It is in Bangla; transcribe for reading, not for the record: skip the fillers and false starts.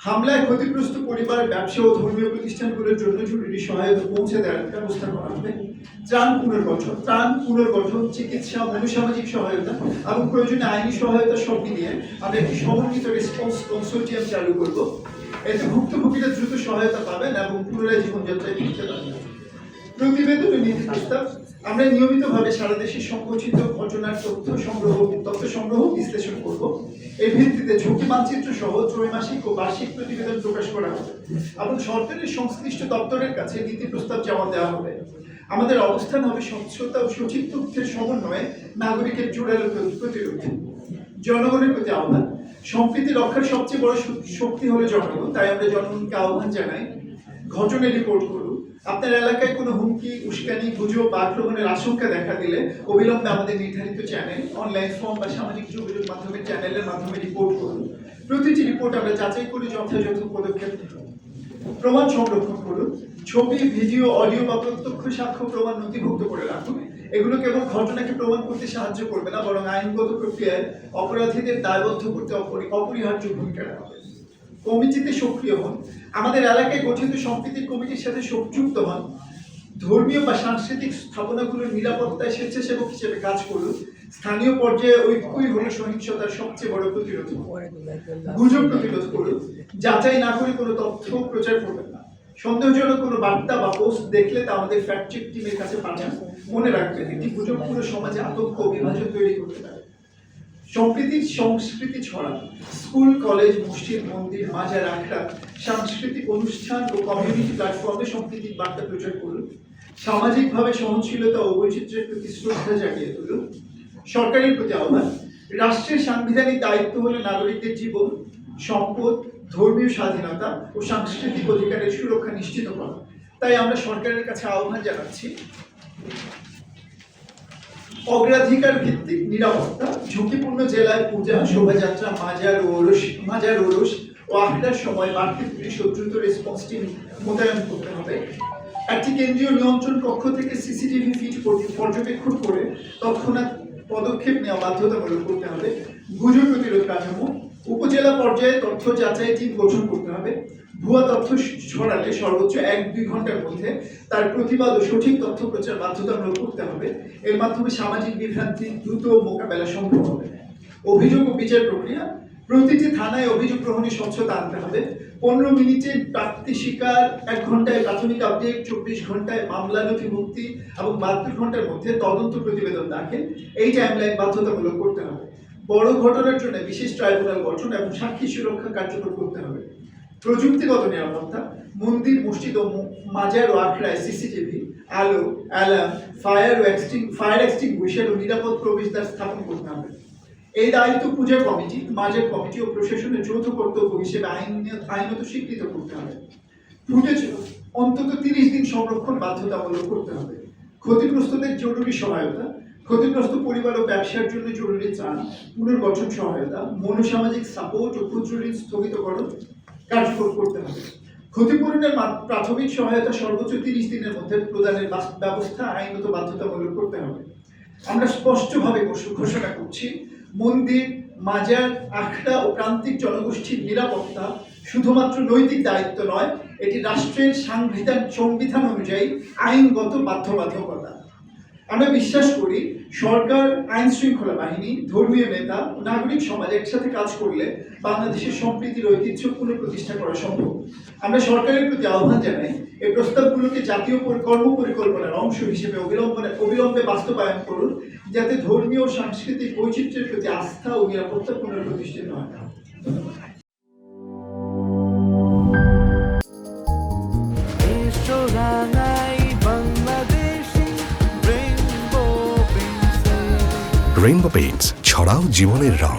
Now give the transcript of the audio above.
হামলায় ক্ষতিগ্রস্ত পরিবার, ব্যবসা ও ধর্মীয় প্রতিষ্ঠানগুলোর জন্য জরুরি সহায়তা পৌঁছে দেওয়ার ব্যবস্থা করা হবে। ত্রাণ পুনর্গঠন, চিকিৎসা, মনোসামাজিক সহায়তা এবং প্রয়োজনীয় আইনি সহায়তা সব মিলিয়ে আমরা একটি সমন্বিত রেসপন্স কনসোর্টিয়াম চালু করব। এতে ভুক্তভোগীরা দ্রুত সহায়তা পাবেন এবং পুনরায় জীবনযাত্রায় ফিরতে পারবেন। প্রতিবেদন ও নীতি প্রস্তাব। আমরা নিয়মিতভাবে সারা দেশে সংগঠিত ঘটনার তথ্য সংগ্রহ বিশ্লেষণ করব। এর ভিত্তিতে ঝুঁকি মানচিত্র সহ ত্রৈমাসিক ও বার্ষিক প্রতিবেদন প্রকাশ করা হবে এবং সরকারের সংশ্লিষ্ট দপ্তরের কাছে নীতি প্রস্তাব জমা দেওয়া হবে। আমাদের অবস্থান হবে স্বচ্ছতা ও সঠিক তথ্যের সমন্বয়ে নাগরিকের জোরালো প্রতিরোধ। জনগণের প্রতি আহ্বান। সম্প্রীতি রক্ষার সবচেয়ে বড় শক্তি হলো জনগণ, তাই আমরা জনগণকে আহ্বান জানাই, ঘটনা রিপোর্ট করুন। আপনার এলাকায় কোনো হুমকি, উস্কানি, গুজব বা আক্রমণের আশঙ্কা দেখা দিলে অবিলম্বে আমাদের নির্ধারিত চ্যানেল, অনলাইন ফর্ম বা সামাজিক যোগাযোগ চ্যানেলের মাধ্যমে রিপোর্ট করুন। প্রতিটি রিপোর্ট আমরা যাচাই করে যথাযথ পদক্ষেপ নেব। প্রমাণ সংরক্ষণ করুন। ছবি, ভিডিও, অডিও বা প্রত্যক্ষ সাক্ষ্য প্রমাণ নথিভুক্ত করে রাখুন। এগুলো কেবল ঘটনাকে প্রমাণ করতে সাহায্য করবে না, বরং আইনগত প্রক্রিয়ায় অপরাধীদের দায়বদ্ধ করতে অপরিহার্য ভূমিকা রাখবে। কমিটিতে সক্রিয় হন। আমাদের এলাকায় গঠিত সম্প্রীতি কমিটির সাথে যুক্ত হন। ধর্মীয় বা সাংস্কৃতিক স্থাপনাগুলোর নিরাপত্তায় স্বেচ্ছাসেবক হিসেবে কাজ করুন। স্থানীয় পর্যায়ে ঐক্যই হলো সহিংসতার সবচেয়ে বড় প্রতিরোধ। গুজব প্রতিরোধ করুন। যাচাই না করে কোনো তথ্য প্রচার করবেন না। সন্দেহজনক কোনো বার্তা বা পোস্ট দেখলে তা আমাদের ফ্যাক্ট চেক টিমের কাছে পাঠান। মনে রাখবেন, একটি গুজব পুরো সমাজে আতঙ্ক ও বিভাজন তৈরি করতে পারে। সম্প্রীতির সংস্কৃতি ছড়ান। স্কুল, কলেজ, মসজিদ, মন্দির, মাজার, আখড়া, সাংস্কৃতিক অনুষ্ঠান ও কমিউনিটি প্ল্যাটফর্মে সম্প্রীতির বার্তা প্রচার করুন। সামাজিকভাবে সহনশীলতা ও বৈচিত্র্যের প্রতি শ্রদ্ধা জাগিয়ে তুলুন। সরকারের প্রতি আহ্বান। রাষ্ট্রের সাংবিধানিক দায়িত্ব হলো নাগরিকদের জীবন, সম্পদ, ধর্মীয় স্বাধীনতা ও সাংস্কৃতিক অধিকারের সুরক্ষা নিশ্চিত করা। তাই আমরা সরকারের কাছে আহ্বান জানাচ্ছি, অগ্রাধিকার ভিত্তিক নিরাপত্তা। ঝুঁকিপূর্ণ জেলায় পূজা, শোভাযাত্রা, মাজার ওরস ও আখড়ার সময় বাড়তি পুলিশ ও দ্রুত রেসপন্স টিম মোতায়েন করতে হবে। একটি কেন্দ্রীয় নিয়ন্ত্রণ কক্ষ থেকে সিসিটিভি ফিড পর্যবেক্ষণ করে তৎক্ষণাৎ পদক্ষেপ নেওয়া বাধ্যতামূলক করতে হবে। গুজব প্রতিরোধ কাঠামো। উপজেলা পর্যায়ে তথ্য যাচাই টিম গঠন করতে হবে। ভুয়া তথ্য ছড়ালে সর্বোচ্চ 1-2 ঘন্টার মধ্যে তার প্রতিবাদ ও সঠিক তথ্য প্রচার বাধ্যতামূলক করতে হবে। এর মাধ্যমে সামাজিক বিভ্রান্তি দ্রুত মোকাবেলা সম্ভব হবে। অভিযোগ ও বিচার প্রক্রিয়া। প্রতিটি থানায় অভিযোগ গ্রহণে স্বচ্ছতা আনতে হবে। 15 মিনিটে প্রাপ্তি স্বীকার, 1 ঘন্টায় প্রাথমিক আপডেট, 24 ঘন্টায় মামলা নথিভুক্তি এবং 72 ঘন্টার মধ্যে তদন্ত প্রতিবেদন দাখিল, এই টাইমলাইন বাধ্যতামূলক করতে হবে। বড় ঘটনার জন্য বিশেষ ট্রাইব্যুনাল গঠন এবং সাক্ষী সুরক্ষা কার্যকর করতে হবে। প্রযুক্তিগত নিরাপত্তা। মন্দির, মসজিদ ও মাজার ও আখড়ায় সিসিটিভি, আলো, অ্যালার্ম, ফায়ার এক্সটিংগুইশার ও নিরাপদ প্রবেশদ্বার স্থাপন করতে হবে। এই দায়িত্ব পূজা কমিটি, মাজার কমিটি ও প্রশাসনের যৌথ কর্তব্য হিসেবে আইনত স্বীকৃত করতে হবে। ফুটেজ অন্তত 30 দিন সংরক্ষণ বাধ্যতামূলক করতে হবে। ক্ষতিগ্রস্তদের জরুরি সহায়তা। ক্ষতিগ্রস্ত পরিবার ও ব্যবসার জন্য জরুরি ত্রাণ, পুনর্গঠন সহায়তা, মনোসামাজিক সাপোর্ট ও ক্ষুদ্র ঋণ স্থগিতকরণ কার্যকর করতে হবে। ক্ষতিপূরণের প্রাথমিক সহায়তা সর্বোচ্চ 30 দিনের মধ্যে প্রদানের ব্যবস্থা আইনত বাধ্যতামূলক করতে হবে। আমরা স্পষ্টভাবে ঘোষণা করছি, মন্দির, মাজার, আখড়া ও প্রান্তিক জনগোষ্ঠীর নিরাপত্তা শুধুমাত্র নৈতিক দায়িত্ব নয়, এটি রাষ্ট্রের সংবিধান অনুযায়ী আইনগত বাধ্যবাধকতা। আমরা বিশ্বাস করি, সরকার, আইন শৃঙ্খলা বাহিনী, ধর্মীয় নেতা ও নাগরিক সমাজ একসাথে কাজ করলে বাংলাদেশের সম্প্রীতির ঐতিহ্য পুনঃপ্রতিষ্ঠা করা সম্ভব। আমরা সরকারের প্রতি আহ্বান জানাই, এই প্রস্তাবগুলোকে জাতীয় কর্মপরিকল্পনার অংশ হিসেবে অবিলম্বে বাস্তবায়ন করুন, যাতে ধর্মীয় ও সাংস্কৃতিক বৈচিত্র্যের প্রতি আস্থা ও নিরাপত্তা পুনঃপ্রতিষ্ঠিত হয়। রেইনবো পেইন্টস, ছড়াও জীবনের রং।